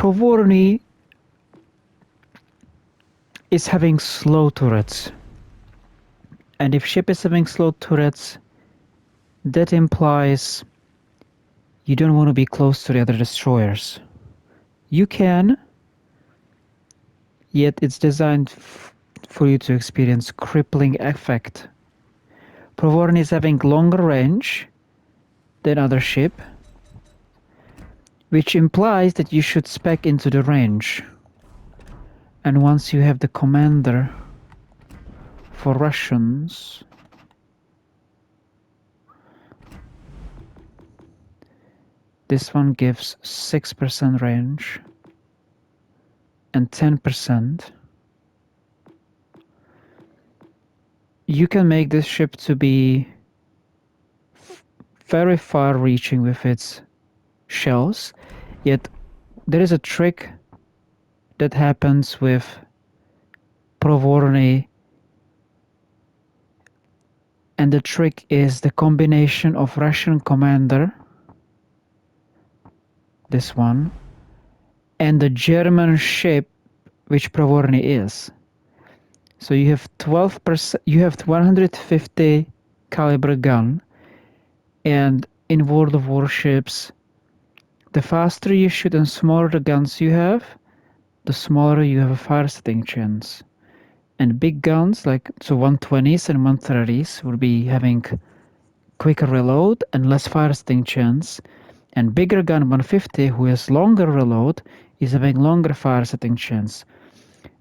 Provorny is having slow turrets. And if ship is having slow turrets, that implies you don't want to be close to the other destroyers. You can, yet it's designed for you to experience crippling effect. Provorny is having longer range than other ship, which implies that you should spec into the range. And once you have the commander for Russians, this one gives 6% range and 10%. You can make this ship to be very far-reaching with its shells, yet there is a trick that happens with Provorny, and the trick is the combination of Russian commander, this one, and the German ship which Provorny is. So you have 12%, you have 150 caliber gun, and in World of Warships, the faster you shoot and smaller the guns you have, the smaller you have a fire setting chance. And big guns like 120s and 130s will be having quicker reload and less fire setting chance. And bigger gun 150 who has longer reload is having longer fire setting chance.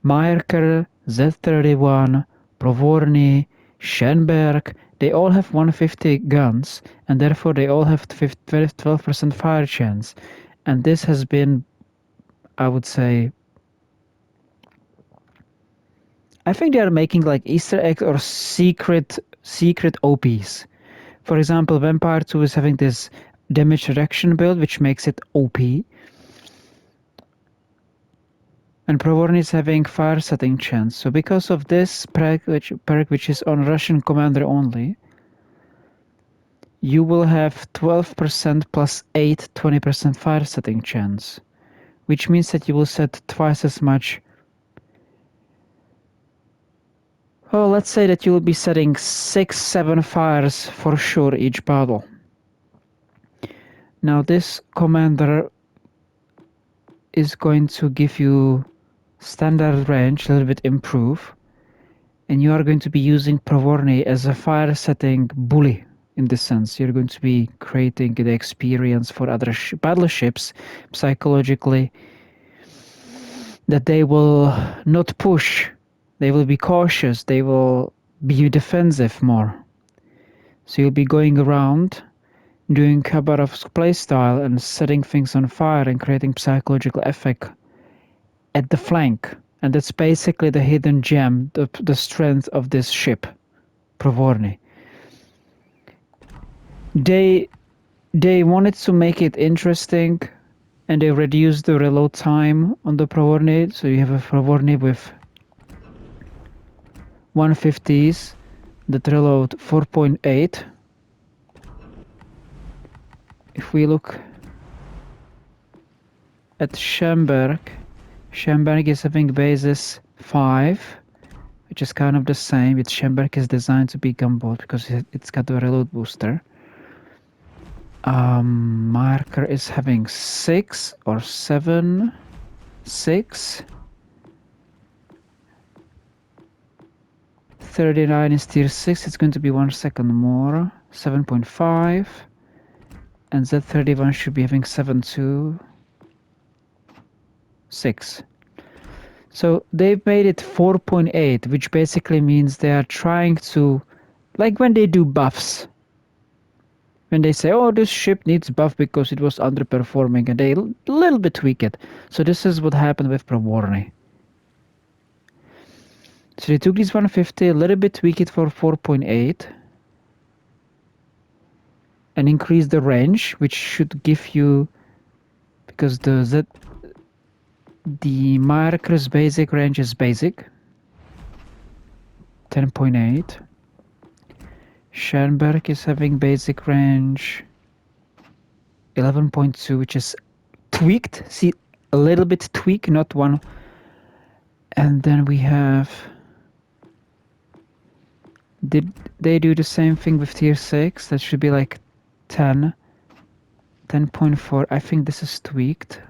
Maerker, Z31, Provorny, Schenberg, they all have 150 guns, and therefore they all have 12% fire chance. And this has been, I would say, I think they are making like Easter eggs or secret OPs. For example, Vampire 2 is having this damage reduction build, which makes it OP. And Provorny is having fire setting chance. So because of this perk which is on Russian commander only, you will have 12% plus 8, 20% fire setting chance. Which means that you will set twice as much. Well, let's say that you will be setting 6-7 fires for sure each battle. Now this commander is going to give you standard range, a little bit improve, and you are going to be using Provorny as a fire setting bully. In this sense, you're going to be creating the experience for other battleships psychologically that they will not push, they will be cautious, they will be defensive more. So you'll be going around doing Khabarov's playstyle and setting things on fire and creating psychological effect at the flank. And that's basically the hidden gem, the strength of this ship, Provorny. They wanted to make it interesting, and they reduced the reload time on the Provorny. So you have a Provorny with 150s that reload 4.8. If we look at Schenberg is having basis 5, which is kind of the same. Schenberg is designed to be gunboat because it's got the reload booster. Marker is having 6 or 7, 6. 39 is tier 6, it's going to be 1 second more, 7.5. And Z31 should be having 7.2, 6. So they've made it 4.8, which basically means they are trying to, like when they do buffs, when they say, oh, this ship needs buff because it was underperforming, and they a little bit tweak it. So this is what happened with Provorny. So they took this 150, a little bit tweak it for 4.8, and increase the range, which should give you, because the Marker's basic range is basic, 10.8. Schenberg is having basic range 11.2, which is tweaked. See, a little bit tweak, not one. And then we have... Did they do the same thing with tier 6? That should be like 10. 10.4. I think this is tweaked.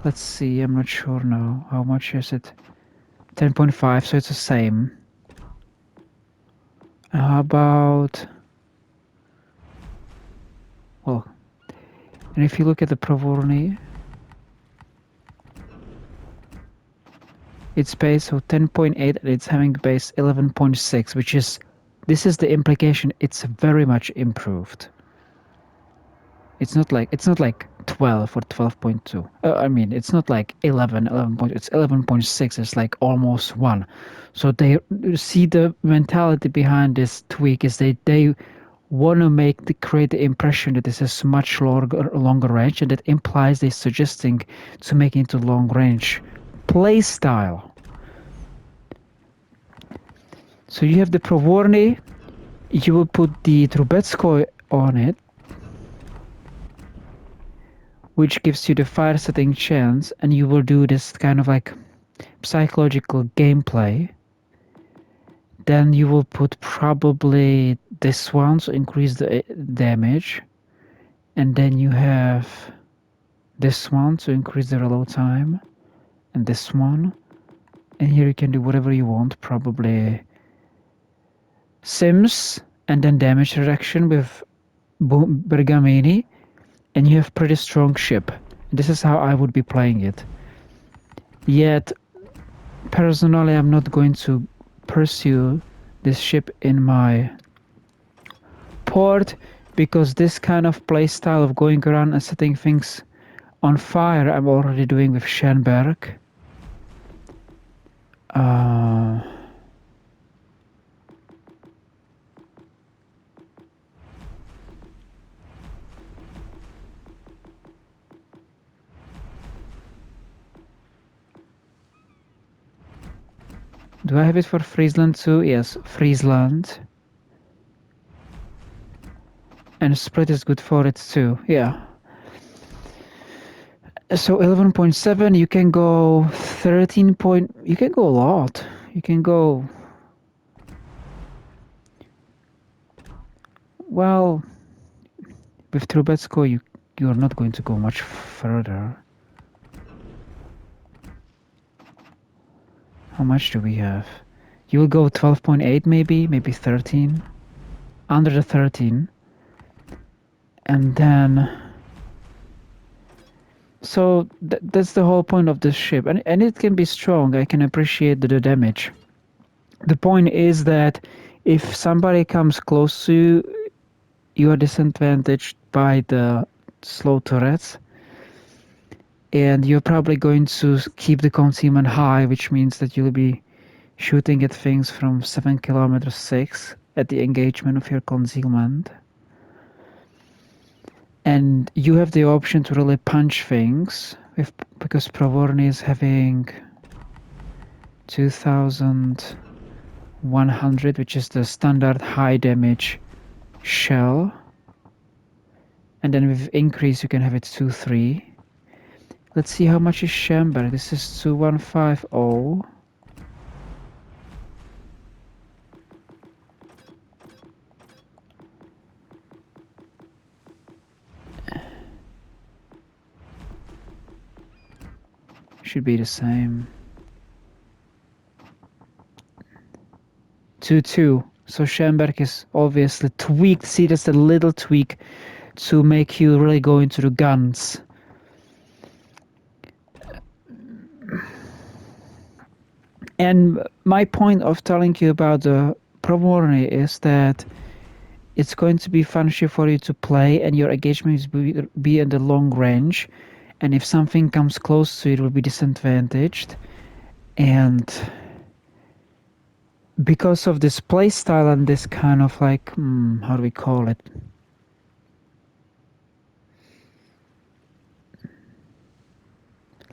Let's see, I'm not sure now. How much is it? 10.5, so it's the same. How about... Well, and if you look at the Provorny, its base, so 10.8, and it's having base 11.6, which is... This is the implication, it's very much improved. It's not like 12 or 12.2. I mean, it's not like 11, 11 point. It's 11.6. It's like almost 1. So they see the mentality behind this tweak is they want to create the impression that this is much longer range, and that implies they're suggesting to make it into long range play style. So you have the Provorny, you will put the Trubetskoy on it, which gives you the fire setting chance, and you will do this kind of like psychological gameplay. Then you will put probably this one to increase the damage, and then you have this one to increase the reload time, and this one, and here you can do whatever you want, probably Sims, and then damage reduction with Bergamini, and you have pretty strong ship. This is how I would be playing it. Yet, personally, I'm not going to pursue this ship in my port, because this kind of playstyle of going around and setting things on fire I'm already doing with Schenberg. Do I have it for Friesland too? Yes, Friesland. And split is good for it too, yeah. So 11.7, you can go 13 point... You can go a lot. You can go... Well, with Trubetskoy, you're not going to go much further. How much do we have? You will go 12.8 maybe 13. Under the 13. And then... So that's the whole point of this ship. And it can be strong, I can appreciate the damage. The point is that if somebody comes close to you, you are disadvantaged by the slow turrets. And you're probably going to keep the concealment high, which means that you'll be shooting at things from 7 kilometers 6 at the engagement of your concealment. And you have the option to really punch things, because Provorny is having 2100, which is the standard high damage shell. And then with increase you can have it 2-3. Let's see how much is Schenberg. This is 2150. Should be the same. 2-2. So Schenberg is obviously tweaked. See, that's a little tweak to make you really go into the guns. And my point of telling you about the Provorny is that it's going to be fun ship for you to play, and your engagement will be in the long range. And if something comes close to it, will be disadvantaged. And because of this playstyle and this kind of like, how do we call it?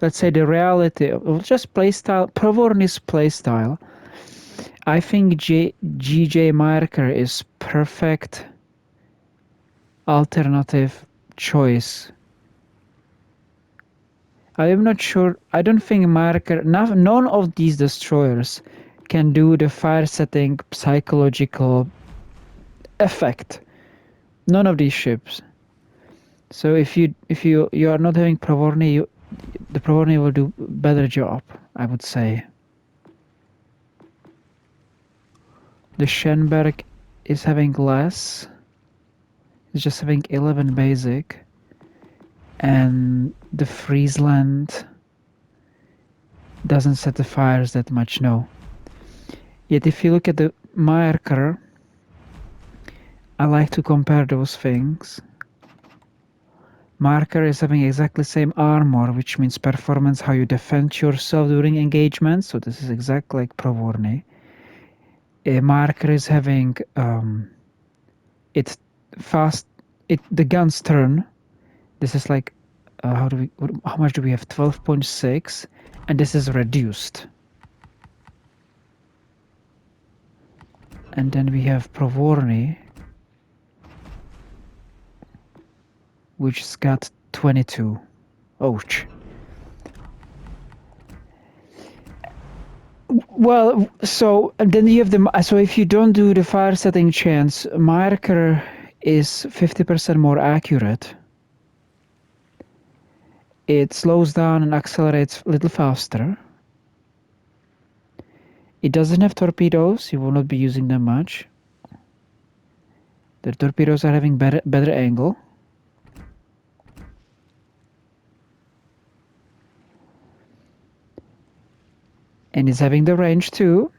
Let's say the reality of just playstyle, Provorny's playstyle. I think GJ Marker is perfect alternative choice. I am not sure. I don't think Marker. None of these destroyers can do the fire setting psychological effect. None of these ships. So if you are not having Provorny, the Provorny will do better job, I would say. The Schenberg is having less. It's just having 11 basic. And the Friesland doesn't set the fires that much, no. Yet if you look at the marker, I like to compare those things. Marker is having exactly same armor, which means performance, how you defend yourself during engagement. So this is exactly like Provorny. A marker is having it's fast. The guns turn. This is like how much do we have? 12.6, and this is reduced. And then we have Provorny, which's got 22. Ouch. Well, so and then you have so if you don't do the fire setting chance, marker is 50% more accurate. It slows down and accelerates a little faster. It doesn't have torpedoes. You will not be using them much. The torpedoes are having better angle. And it's having the range too.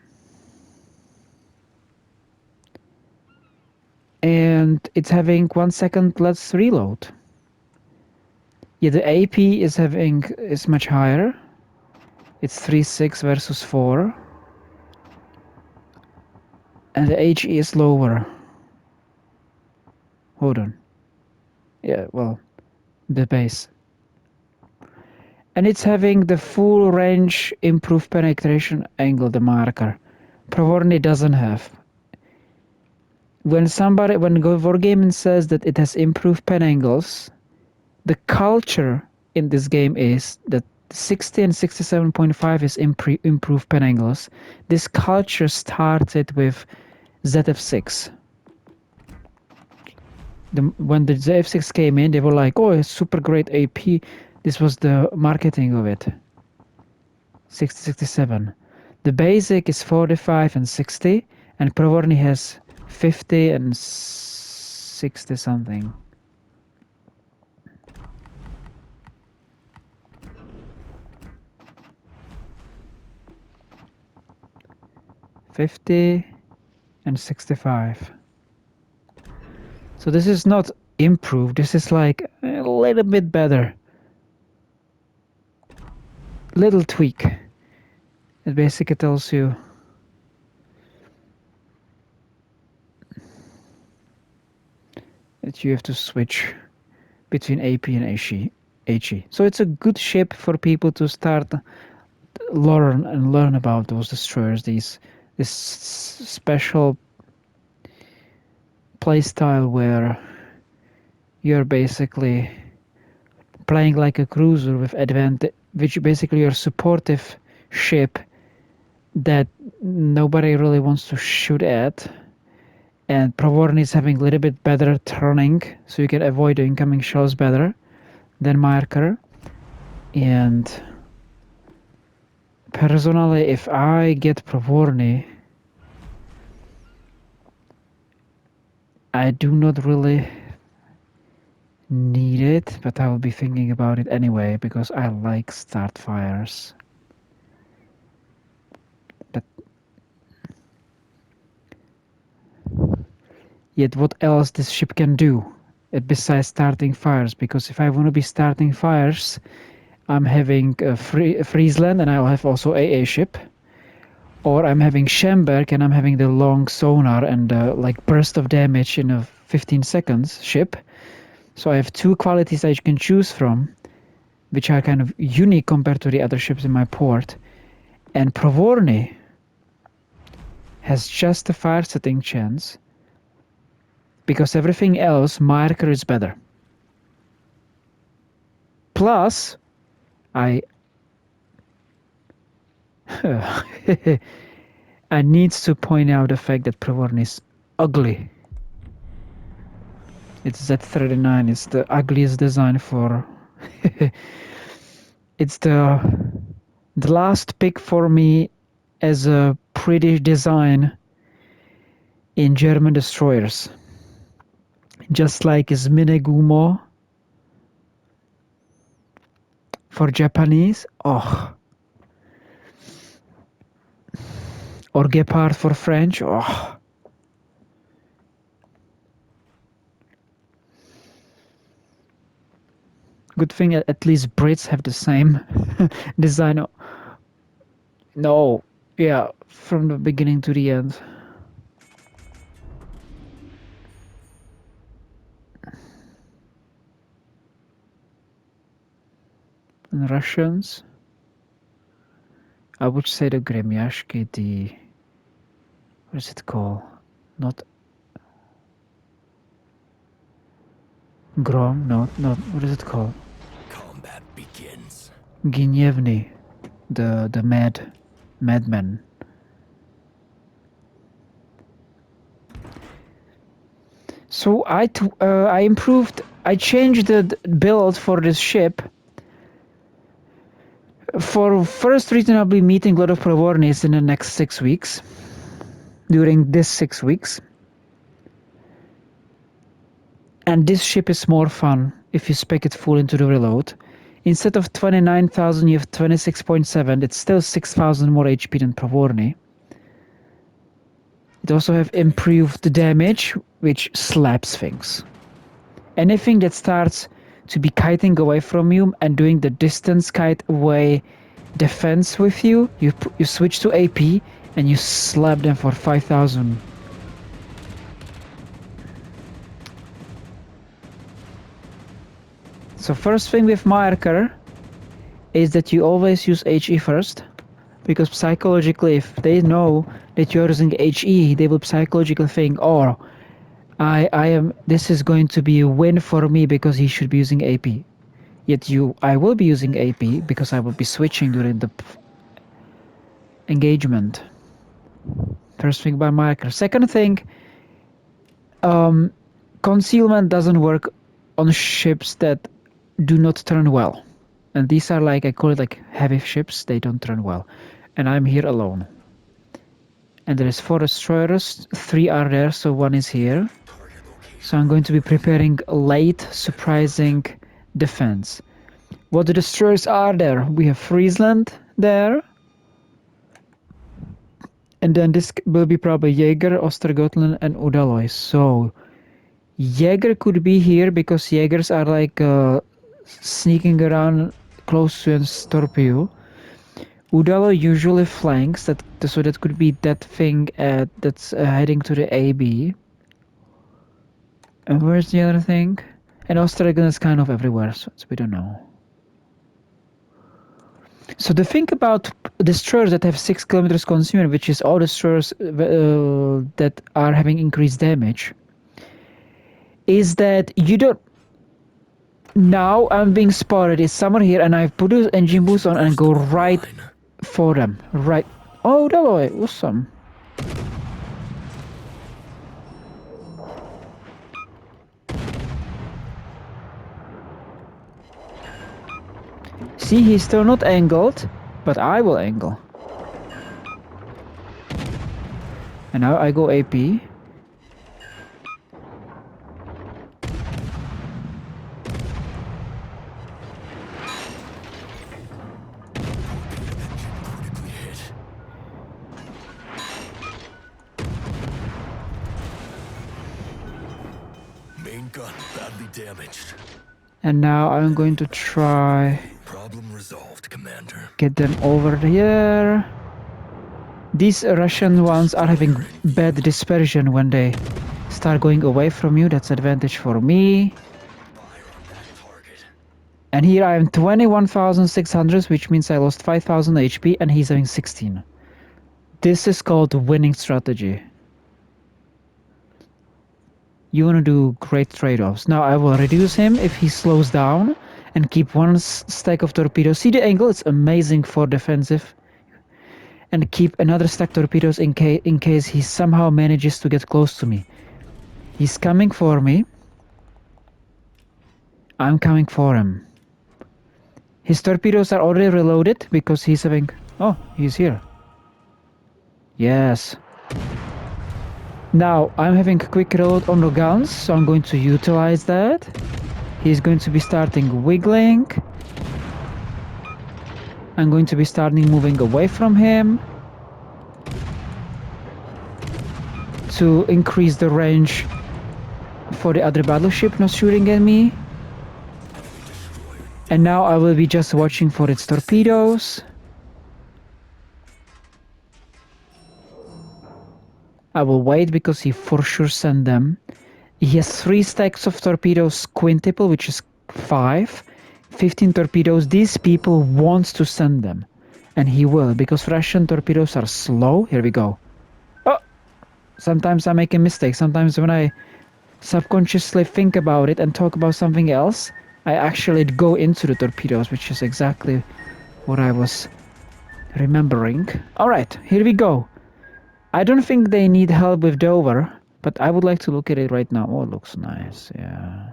And it's having 1 second less reload. Yeah, the AP is much higher. It's 3.6 versus 4. And the HE is lower. Hold on. Yeah, well, the base. And it's having the full range improved penetration angle, the marker. Provorny doesn't have. When Wargaming says that it has improved pen angles, the culture in this game is that 60 and 67.5 is improved pen angles. This culture started with ZF6. When the ZF6 came in, they were like, oh, it's super great AP. This was the marketing of it. 60, 67. The basic is 45 and 60, and Provorny has 50 and 60 something. $50 and 65. So this is not improved. This is like a little bit better. Little tweak. It basically tells you that you have to switch between AP and HE. So it's a good ship for people to start learn about those destroyers. This special playstyle where you're basically playing like a cruiser with advantage, which basically you're a supportive ship that nobody really wants to shoot at. And Provorny is having a little bit better turning, so you can avoid the incoming shells better than Marker. And personally, if I get Provorny, I do not really need it, but I will be thinking about it anyway because I like start fires. But yet, what else this ship can do besides starting fires? Because if I want to be starting fires, I'm having Friesland, and I'll have also AA ship. Or I'm having Schemberg, and I'm having the long sonar and like burst of damage in a 15 seconds ship. So I have two qualities I can choose from, which are kind of unique compared to the other ships in my port. And Provorny has just a fire setting chance, because everything else, Marker is better. Plus, I I need to point out the fact that Provorny is ugly. It's Z39. It's the ugliest design for. It's the last pick for me as a pretty design in German destroyers. Just like is Minegumo for Japanese. Oh. Or Gepard for French. Oh. Good thing at least Brits have the same design. No, yeah, from the beginning to the end. And Russians, I would say the Gremyashki, the what is it called? Not Grom, not what is it called? Combat begins. Gnievny, the madman. So I improved. I changed the build for this ship. For first reason, I'll be meeting a lot of Provornys in the next 6 weeks. During this 6 weeks. And this ship is more fun if you spec it full into the reload. Instead of 29,000, you have 26.7. It's still 6,000 more HP than Provorny. It also have improved damage, which slaps things. Anything that starts to be kiting away from you and doing the distance kite away defense with you, you switch to AP and you slap them for 5,000. So first thing with marker is that you always use HE first, because psychologically if they know that you're using HE, they will psychologically think, oh, this is going to be a win for me because he should be using AP. Yet I will be using AP because I will be switching during the engagement. First thing by marker. Second thing, concealment doesn't work on ships that do not turn well. And these are like, I call it like heavy ships, they don't turn well. And I'm here alone. And there is 4 destroyers, 3 are there, so 1 is here. So I'm going to be preparing a late, surprising defense. What the destroyers are there? We have Friesland there. And then this will be probably Jaeger, Ostergotland, and Udaloy. So Jaeger could be here because Jaegers are like sneaking around close to and torpedo. Udalo usually flanks, so that could be that thing that's heading to the AB. And where's the other thing? And Ostergotland is kind of everywhere, so we don't know. So the thing about destroyers that have 6 kilometers consumer, which is all destroyers that are having increased damage, is that you don't. Now I'm being spotted. It's someone here, and I put the engine boost on and go right for them. Right. Oh, Deloy, awesome. See, he's still not angled, but I will angle. And now I go AP. Main gun badly damaged. And now I'm going to try Problem resolved, Commander. get them over here. These Russian ones are having bad dispersion when they start going away from you. That's advantage for me. And here I am 21,600, which means I lost 5,000 HP and he's having 16. This is called winning strategy. You want to do great trade-offs. Now I will reduce him if he slows down, and keep one stack of torpedoes. See the angle? It's amazing for defensive. And keep another stack torpedoes in case he somehow manages to get close to me. He's coming for me. I'm coming for him. His torpedoes are already reloaded because he's having... Oh, he's here. Yes. Now, I'm having a quick reload on the guns, so I'm going to utilize that. He's going to be starting wiggling. I'm going to be starting moving away from him to increase the range for the other battleship not shooting at me. And now I will be just watching for its torpedoes. I will wait because he for sure sent them. He has 3 stacks of torpedoes quintuple, which is 5. 15 torpedoes. These people want to send them. And he will, because Russian torpedoes are slow. Here we go. Oh! Sometimes I make a mistake. Sometimes when I subconsciously think about it and talk about something else, I actually go into the torpedoes, which is exactly what I was remembering. Alright, here we go. I don't think they need help with Dover, but I would like to look at it right now. Oh, it looks nice, yeah.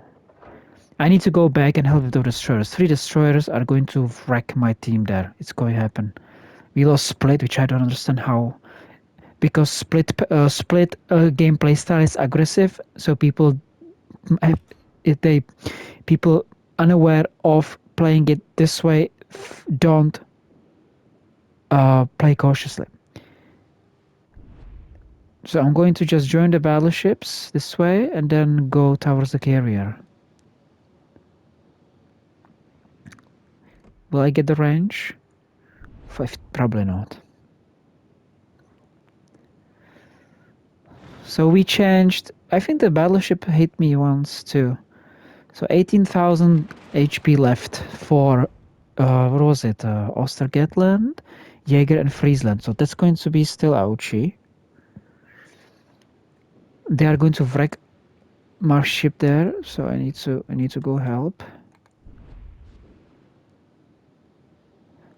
I need to go back and help with the destroyers. 3 destroyers are going to wreck my team there. It's going to happen. We lost Split, which I don't understand how. Because Split gameplay style is aggressive, so people people unaware of playing it this way don't play cautiously. So I'm going to just join the battleships this way and then go towards the carrier. Will I get the range? Probably not. So we changed. I think the battleship hit me once too. So 18,000 HP left for what was it? Ostergetland, Jaeger, and Friesland. So that's going to be still ouchy. They are going to wreck my ship there, so I need to go help.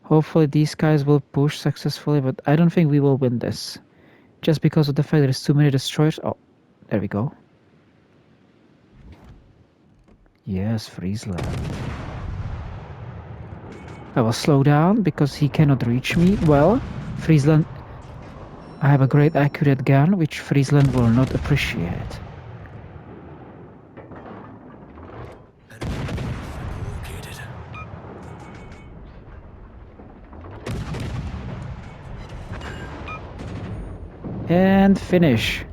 Hopefully these guys will push successfully, but I don't think we will win this. Just because of the fact there's too many destroyers. Oh, there we go. Yes, Friesland. I will slow down because he cannot reach me. Well, Friesland... I have a great accurate gun, which Friesland will not appreciate. And finish.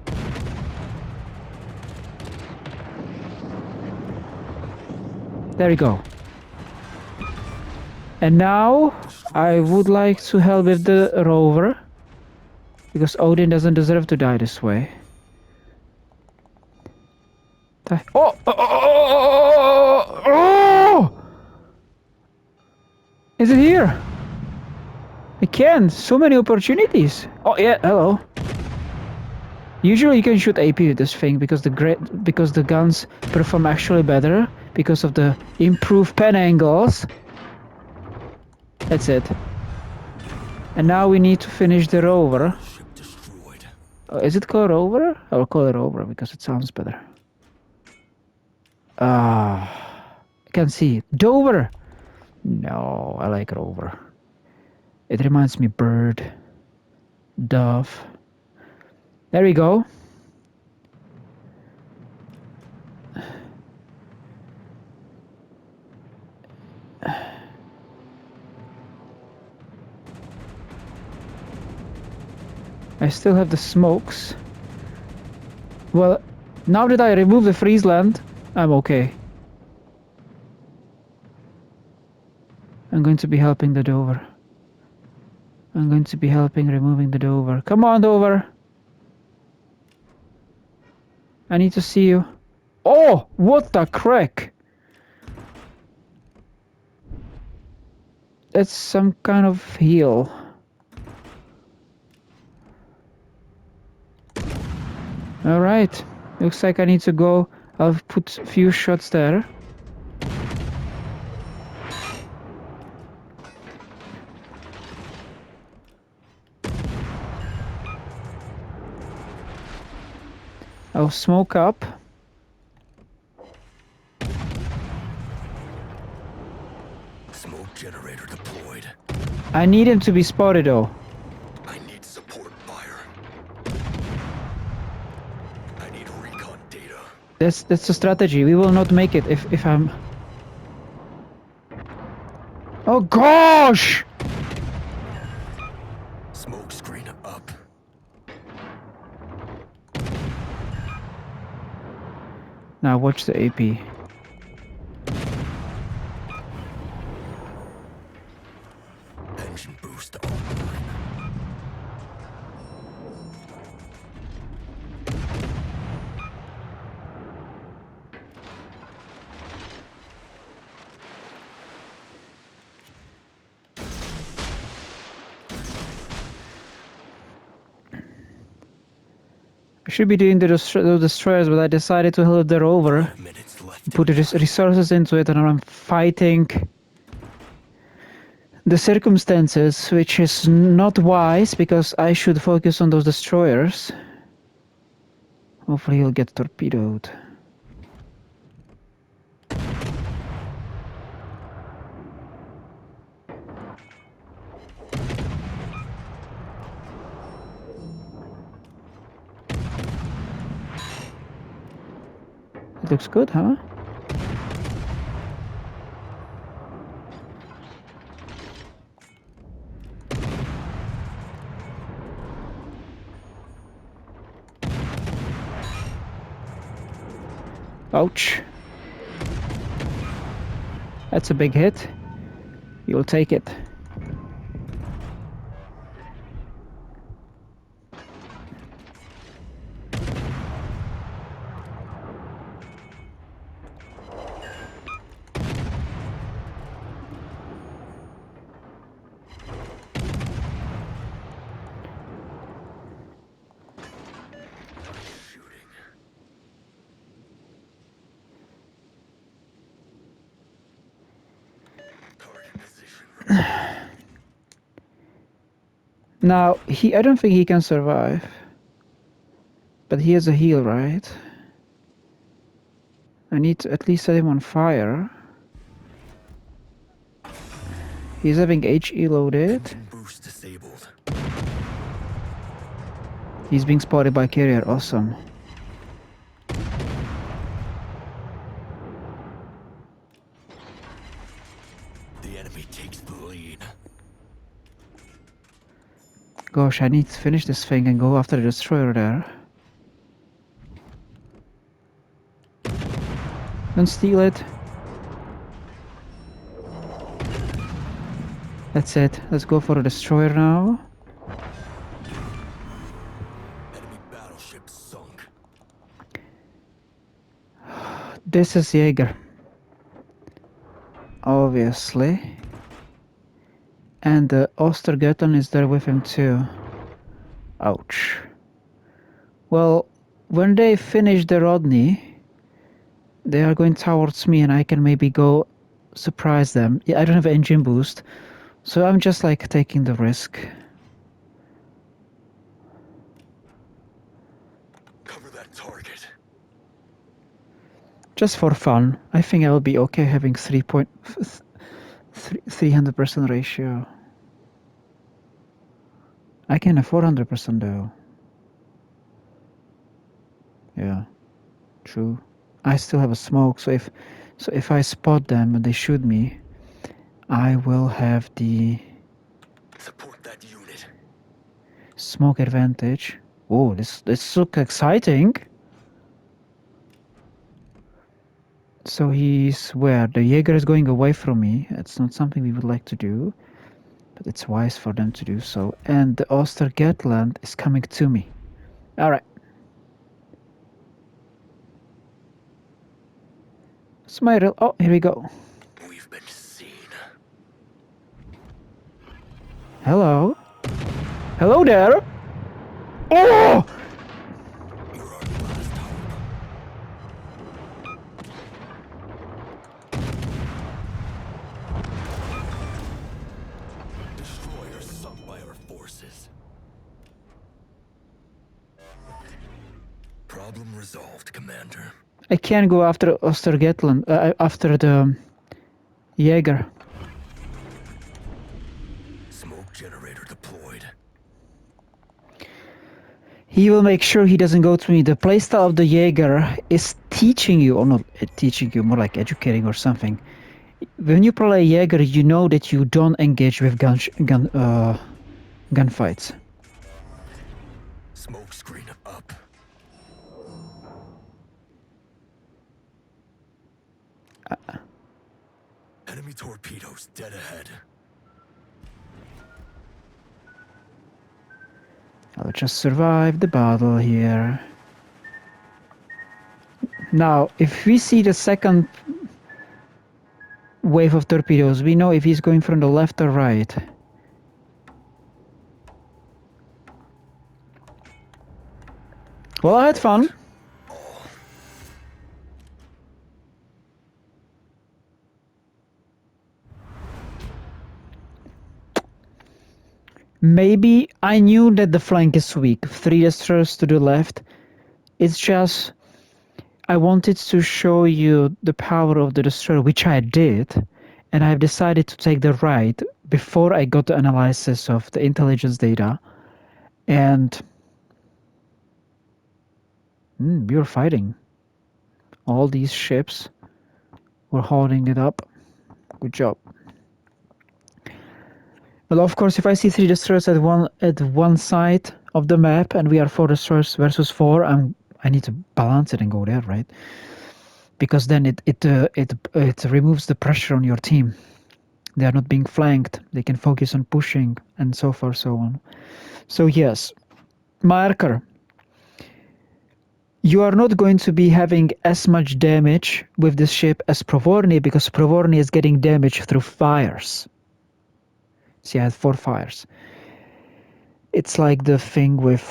There we go. And now I would like to help with the rover, because Odin doesn't deserve to die this way. Oh! Oh! Is it here? I can. So many opportunities. Oh yeah, hello. Usually you can shoot AP with this thing because the guns perform actually better because of the improved pen angles. That's it. And now we need to finish the rover. Is it called rover? I'll call it rover because it sounds better. I can see it. Dover! No, I like rover. It reminds me bird, dove. There we go. I still have the smokes. Well, now that I remove the Friesland, I'm okay. I'm going to be helping the Dover. I'm going to be helping removing the Dover. Come on, Dover! I need to see you. Oh, what the crack! That's some kind of heal. Alright, looks like I need to go. I'll put a few shots there. I'll smoke up. Smoke generator deployed. I need him to be spotted though. I need support fire. I need recon data. That's the strategy. We will not make it if I'm... Oh gosh! Smoke screen up. Now watch the AP. Engine boost online. I should be doing the destroyers, but I decided to hold the rover, 5 minutes left. put the resources into it, and I'm fighting the circumstances, which is not wise because I should focus on those destroyers. Hopefully he'll get torpedoed. It looks good, huh? Ouch. That's a big hit. You'll take it. Shooting. Target position. Now, I don't think he can survive. But he has a heal, right? I need to at least set him on fire. He's having HE loaded. Engine boost disabled. He's being spotted by carrier, awesome. The enemy takes the lead. Gosh, I need to finish this thing and go after the destroyer there. Don't steal it. That's it. Let's go for a destroyer now. Enemy battleship sunk. This is Jaeger. Obviously. And the Ostergötten is there with him too. Ouch. Well, when they finish the Rodney, they are going towards me and I can maybe go surprise them. Yeah, I don't have engine boost, so I'm just like taking the risk. Cover that target. Just for fun. I think I will be okay having 300% ratio. I can have 400% though. Yeah, true. I still have a smoke, so if I spot them and they shoot me, I will have the Support that unit. smoke advantage. Oh, this looks exciting. So he's where? The Jaeger is going away from me. It's not something we would like to do, but it's wise for them to do so. And the Ostergetland is coming to me. Alright. Smile. Oh, here we go. We've been seen. Hello. Hello there. Oh! You're our last hope. Destroyer sunk by our forces. Problem resolved, Commander. I can't go after Ostergetland, after the Jaeger. Smoke generator deployed. He will make sure he doesn't go to me. The playstyle of the Jaeger is teaching you, or not teaching you, more like educating or something. When you play Jaeger, you know that you don't engage with gunfights. Smoke screen up. Enemy torpedoes dead ahead. I'll just survive the battle here. Now, if we see the second wave of torpedoes, we know if he's going from the left or right. Well, I had fun. Maybe I knew that the flank is weak. 3 destroyers to the left. It's just I wanted to show you the power of the destroyer, which I did, and I've decided to take the right before I got the analysis of the intelligence data. And we were fighting. All these ships were holding it up. Good job. Well, of course, if I see 3 destroyers at one side of the map and we are 4 destroyers versus 4, I need to balance it and go there, right? Because then it removes the pressure on your team. They are not being flanked. They can focus on pushing and so forth, so on. So yes, Marker, you are not going to be having as much damage with this ship as Provorny, because Provorny is getting damage through fires. See, I had 4 fires. It's like the thing with,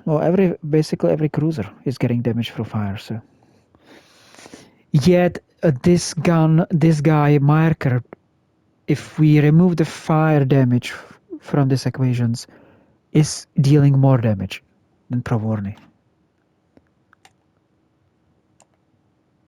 well, basically every cruiser is getting damage through fire. So, yet this guy Marker, if we remove the fire damage from these equations, is dealing more damage than Provorny.